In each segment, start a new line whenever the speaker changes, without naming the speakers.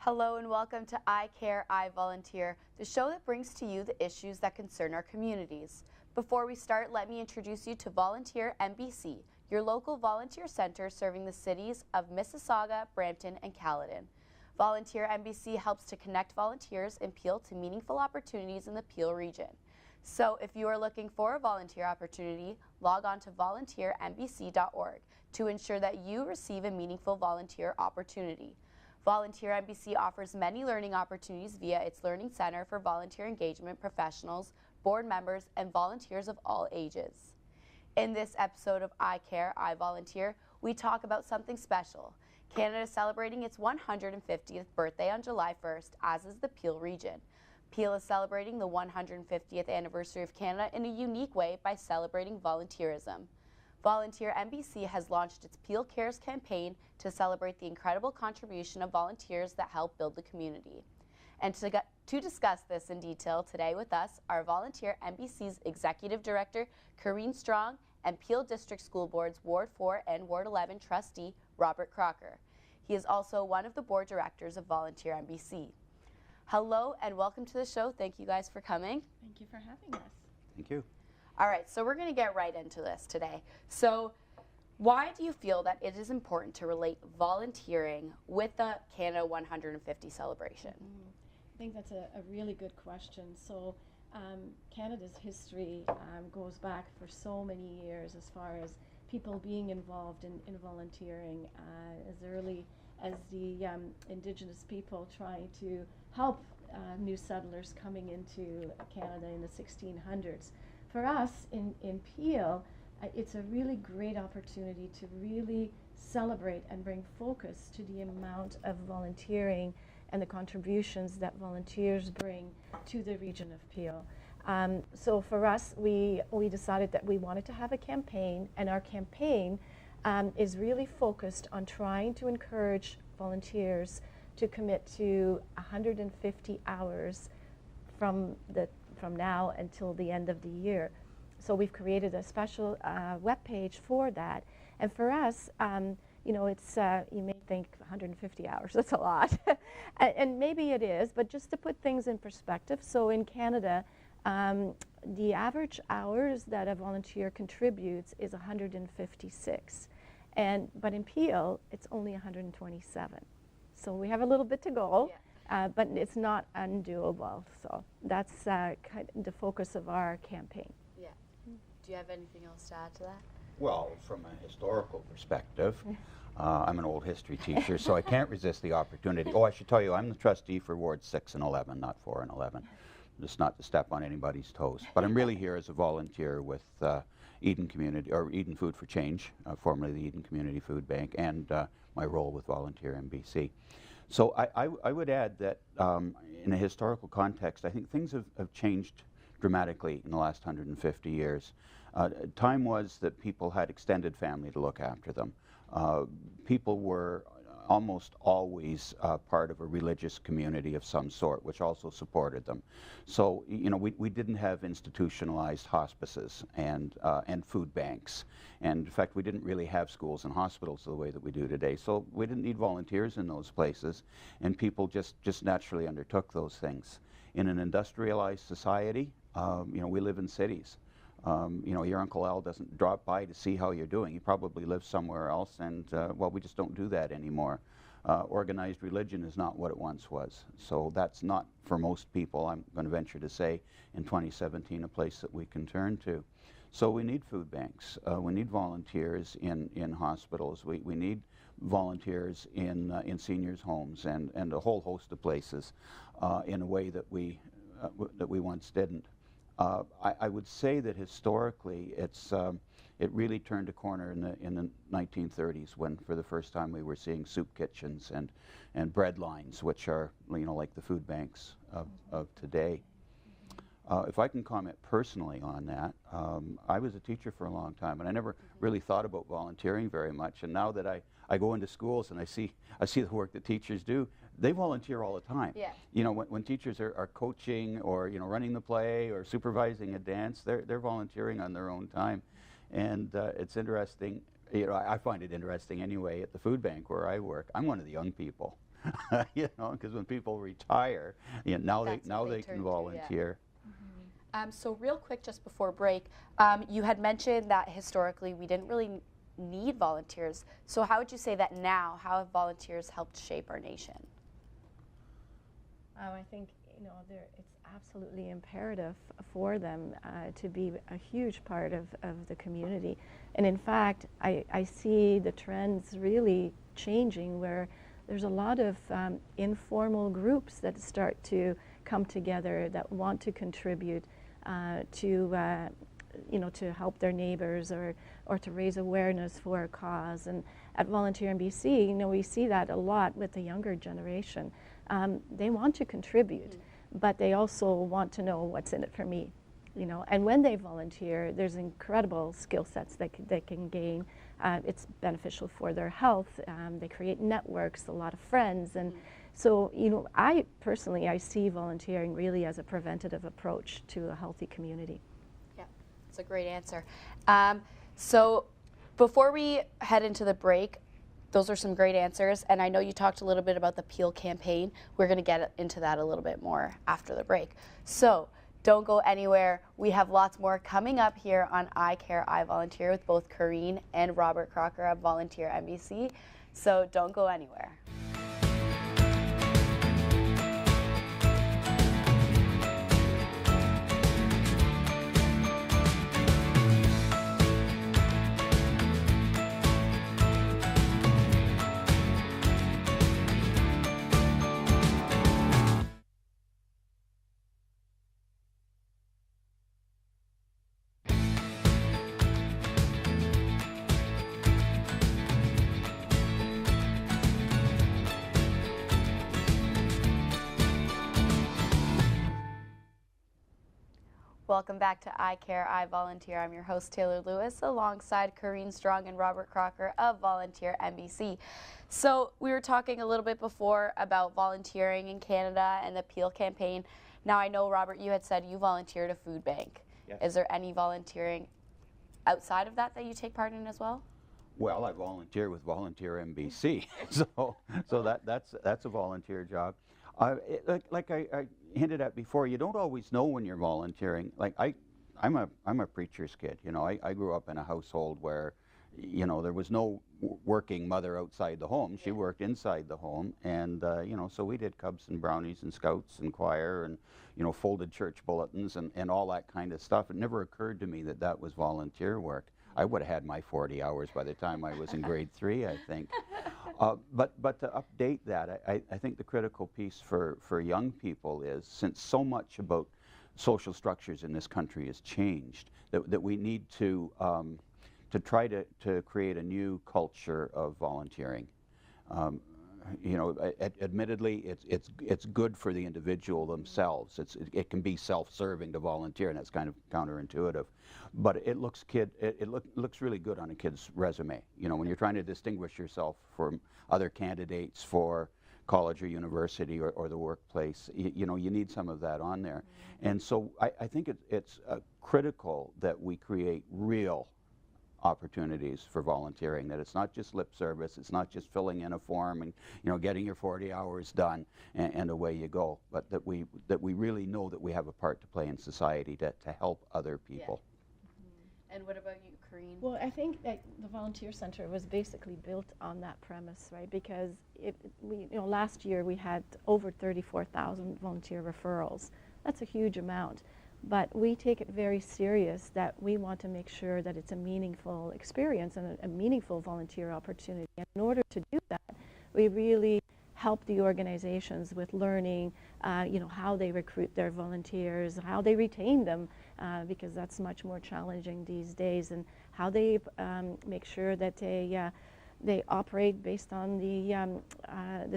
Hello and welcome to I Care, I Volunteer, the show that brings to you the issues that concern our communities. Before we start, let me introduce you to Volunteer MBC, your local volunteer center serving the cities of Mississauga, Brampton, and Caledon. Volunteer MBC helps to connect volunteers in Peel to meaningful opportunities in the Peel region. So if you are looking for a volunteer opportunity, log on to volunteermbc.org to ensure that you receive a meaningful volunteer opportunity. Volunteer MBC offers many learning opportunities via its Learning Center for volunteer engagement professionals, board members, and volunteers of all ages. In this episode of I Care, I Volunteer, we talk about something special. Canada is celebrating its 150th birthday on July 1st, as is the Peel region. Peel is celebrating the 150th anniversary of Canada in a unique way by celebrating volunteerism. Volunteer MBC has launched its Peel Cares campaign to celebrate the incredible contribution of volunteers that help build the community. And to discuss this in detail today with us are Volunteer MBC's Executive Director, Corrine Strong, and Peel District School Board's Ward 4 and Ward 11 Trustee, Robert Crocker. He is also one of the board directors of Volunteer MBC. Hello and welcome to the show. Thank you guys for coming.
Thank you for having us.
Thank you.
All right, so we're going to get right into this today. So why do you feel that it is important to relate volunteering with the Canada 150 celebration?
I think that's a really good question. So Canada's history goes back for so many years as far as people being involved in volunteering as early as the Indigenous people trying to help new settlers coming into Canada in the 1600s. For us in Peel, it's a really great opportunity to really celebrate and bring focus to the amount of volunteering and the contributions that volunteers bring to the region of Peel. So for us, we decided that we wanted to have a campaign, and our campaign is really focused on trying to encourage volunteers to commit to 150 hours from now until the end of the year. So we've created a special web page for that. And for us, you know, it's you may think 150 hours, that's a lot. And maybe it is, but just to put things in perspective, so in Canada, the average hours that a volunteer contributes is 156. But in Peel, it's only 127. So we have a little bit to go. Yeah. But it's not undoable. So that's kind of the focus of our campaign.
Yeah. Do you have anything else to add to that?
Well, from a historical perspective, I'm an old history teacher, so I can't resist the opportunity. Oh, I should tell you, I'm the trustee for Wards 6 and 11, not 4 and 11. Just not to step on anybody's toes. But I'm really here as a volunteer with Eden Community, or Eden Food for Change, formerly the Eden Community Food Bank, and my role with Volunteer MBC. So I would add that in a historical context, I think things have changed dramatically in the last 150 years. Time was that people had extended family to look after them. People were almost always part of a religious community of some sort, which also supported them. So, you know, we didn't have institutionalized hospices and food banks. And in fact, we didn't really have schools and hospitals the way that we do today. So we didn't need volunteers in those places, and people just naturally undertook those things. In an industrialized society, you know, we live in cities. You know, your Uncle Al doesn't drop by to see how you're doing. He probably lives somewhere else, and well, we just don't do that anymore. Organized religion is not what it once was. So that's not, for most people, I'm going to venture to say, in 2017, a place that we can turn to. So we need food banks. We need volunteers in hospitals. We need volunteers in seniors' homes and a whole host of places in a way that we once didn't. I would say that historically it really turned a corner in the 1930s when for the first time we were seeing soup kitchens and bread lines, which are, you know, like the food banks of today. If I can comment personally on that, I was a teacher for a long time, and I never really thought about volunteering very much. And now that I go into schools and I see the work that teachers do, they volunteer all the time.
Yeah.
You know, when teachers are coaching or, you know, running the play or supervising a dance, they're volunteering on their own time. And it's interesting, you know, I find it interesting anyway at the food bank where I work. I'm one of the young people. you know, because when people retire, you know,
That's
now
what they
they
turn
can
to, yeah.
volunteer.
So real quick, just before break, you had mentioned that historically we didn't really need volunteers. So how would you say that now, how have volunteers helped shape our nation?
I think it's absolutely imperative for them to be a huge part of the community. And in fact, I see the trends really changing where there's a lot of informal groups that start to come together that want to contribute to help their neighbors or to raise awareness for a cause. And at Volunteer NBC, we see that a lot with the younger generation. They want to contribute, but they also want to know what's in it for me. And when they volunteer, there's incredible skill sets that they can gain. It's beneficial for their health. They create networks, a lot of friends, and so I personally see volunteering really as a preventative approach to a healthy community.
Yeah, that's a great answer. So before we head into the break, those are some great answers, and I know you talked a little bit about the Peel campaign. We're going to get into that a little bit more after the break. So don't go anywhere. We have lots more coming up here on I Care, I Volunteer with both Karine and Robert Crocker of Volunteer NBC. So don't go anywhere. Welcome back to I Care, I Volunteer. I'm your host, Taylor Lewis, alongside Karine Strong and Robert Crocker of Volunteer NBC. So we were talking a little bit before about volunteering in Canada and the Peel campaign. Now I know, Robert, you had said you volunteered at a food bank.
Yes.
Is there any volunteering outside of that you take part in as well?
Well, I volunteer with Volunteer NBC, so that's a volunteer job. Like I hinted at before, you don't always know when you're volunteering. Like I'm a preacher's kid. I grew up in a household where, there was no working mother outside the home. She worked inside the home, and so we did Cubs and Brownies and Scouts and choir and folded church bulletins and all that kind of stuff. It never occurred to me that that was volunteer work. I would have had my 40 hours by the time I was in grade 3, I think. But to update that, I think the critical piece for young people is, since so much about social structures in this country has changed, that we need to try to create a new culture of volunteering. Admittedly, it's good for the individual themselves. It can be self-serving to volunteer, and that's kind of counterintuitive. But it looks really good on a kid's resume. When you're trying to distinguish yourself from other candidates for college or university or the workplace, you need some of that on there. And so I think it's critical that we create real opportunities for volunteering, that it's not just lip service, it's not just filling in a form and getting your 40 hours done and away you go, but that we really know that we have a part to play in society to help other people.
Yeah. And what about you, Karine?
Well, I think that the Volunteer Center was basically built on that premise, right? Because last year we had over 34,000 volunteer referrals. That's a huge amount. But we take it very serious that we want to make sure that it's a meaningful experience and a meaningful volunteer opportunity. And in order to do that, we really help the organizations with learning, how they recruit their volunteers, how they retain them, because that's much more challenging these days, and how they make sure that they operate based on the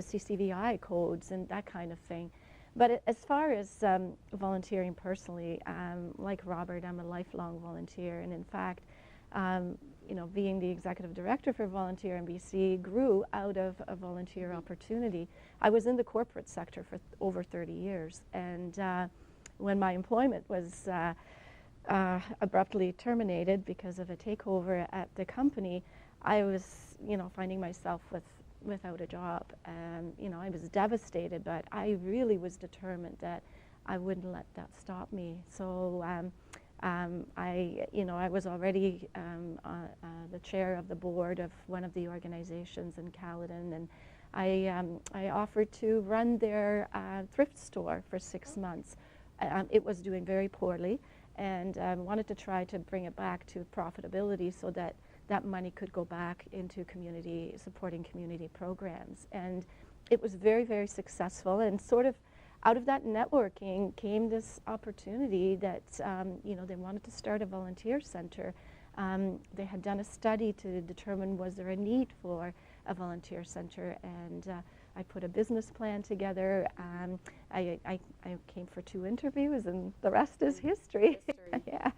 CCVI codes and that kind of thing. But as far as volunteering personally, like Robert, I'm a lifelong volunteer, and in fact, being the executive director for Volunteer NBC grew out of a volunteer opportunity. I was in the corporate sector for over 30 years, and when my employment was abruptly terminated because of a takeover at the company, I was, finding myself with without a job. You know, I was devastated, but I really was determined that I wouldn't let that stop me. So I was already the chair of the board of one of the organizations in Caledon, and I offered to run their thrift store for 6 months. It was doing very poorly, and wanted to try to bring it back to profitability so that that money could go back into supporting community programs. And it was very, very successful, and sort of out of that networking came this opportunity that they wanted to start a volunteer center. They had done a study to determine was there a need for a volunteer center, and I put a business plan together. I came for 2 interviews, and the rest is history. Yeah.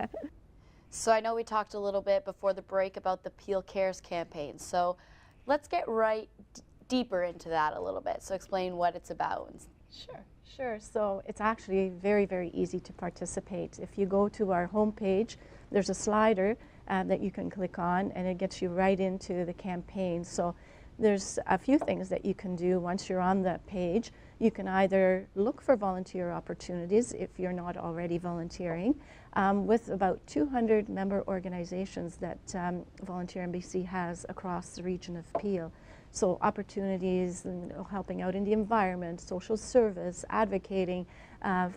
So I know we talked a little bit before the break about the Peel Cares campaign. So let's get deeper into that a little bit. So explain what it's about.
Sure. So it's actually very, very easy to participate. If you go to our homepage, there's a slider that you can click on, and it gets you right into the campaign. So there's a few things that you can do once you're on that page. You can either look for volunteer opportunities if you're not already volunteering, with about 200 member organizations that Volunteer MBC has across the region of Peel. So opportunities and helping out in the environment, social service, advocating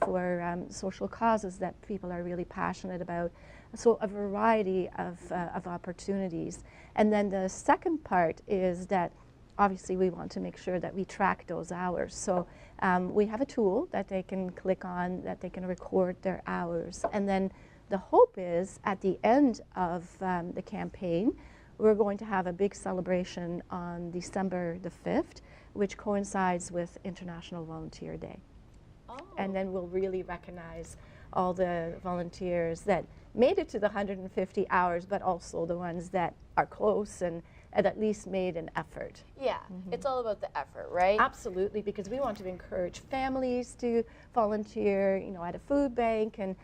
for social causes that people are really passionate about. So a variety of opportunities. And then the second part is that obviously we want to make sure that we track those hours. So we have a tool that they can click on, that they can record their hours. And then the hope is at the end of the campaign, we're going to have a big celebration on December the 5th, which coincides with International Volunteer Day. Oh. And then we'll really recognize all the volunteers that made it to the 150 hours, but also the ones that are close and at least made an effort.
Yeah, it's all about the effort, right?
Absolutely, because we want to encourage families to volunteer, at a food bank, and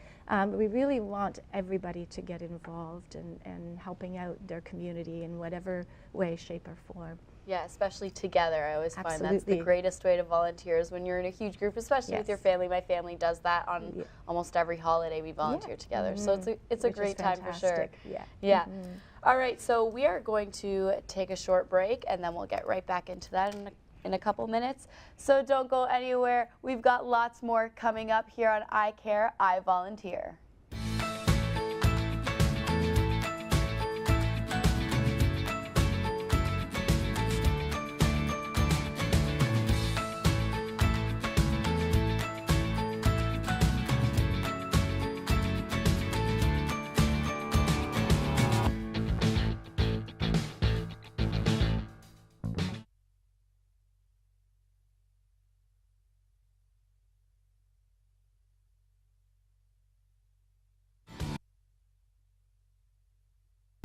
we really want everybody to get involved and helping out their community in whatever way, shape, or form.
Yeah, especially together. I always find that's the
Absolutely.
greatest way to volunteer is when you're in a huge group, especially with
Yes.
your family. My family does that on almost every holiday. We volunteer together, so it's a
Which is
great time for sure.
fantastic. Yeah.
Yeah. All right, so we are going to take a short break, and then we'll get right back into that in a couple minutes. So don't go anywhere. We've got lots more coming up here on I Care, I Volunteer.